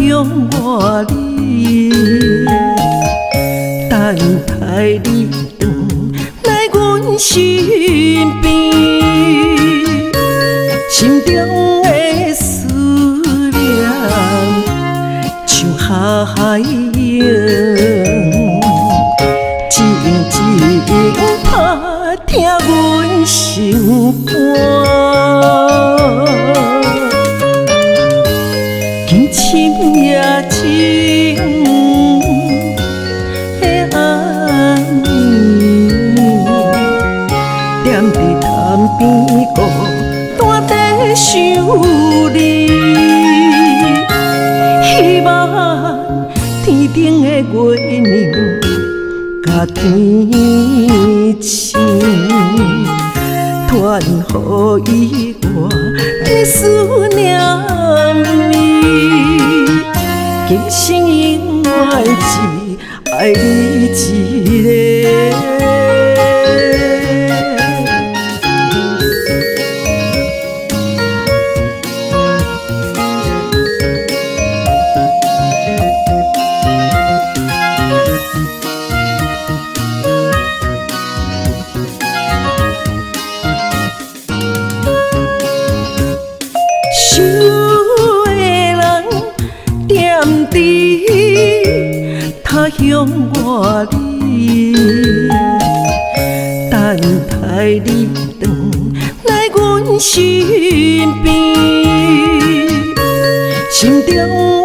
向我你，等待你回来阮身边，心中的思念像海涌，静静打听阮心肝。深夜静的暗暝，踮伫潭边孤单地想你，希望天顶的月亮甲天星，传予我的思念美。今生永远只爱你一个。想的人踮伫他乡外里，等待你回来阮身边，心中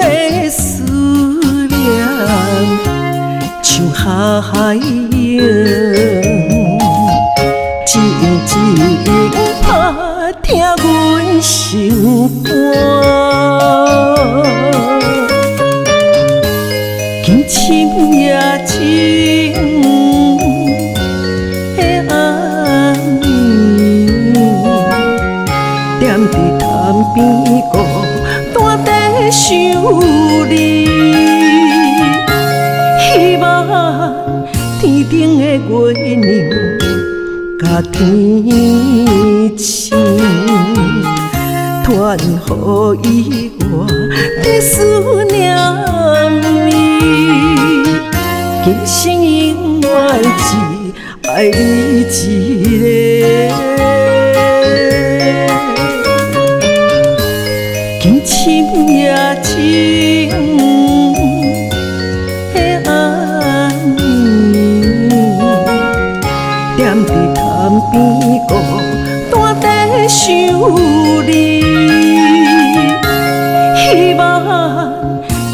的思念像海涌，静静打听阮心肝。深夜静的暗暝，踮伫潭边孤单地想你，希望天顶的月亮甲天星，传予我的思念美。今生永远只爱你一个。今深夜静的暗暝，踮伫潭边孤单地想你，希望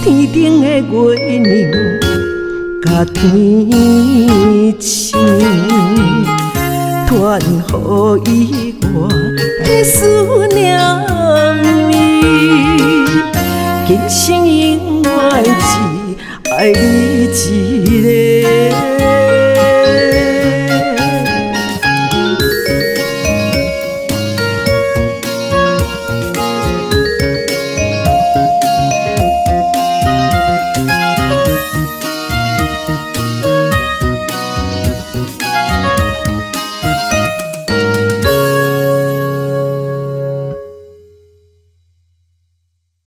天顶的月亮甲天星，传予我的思念美。今生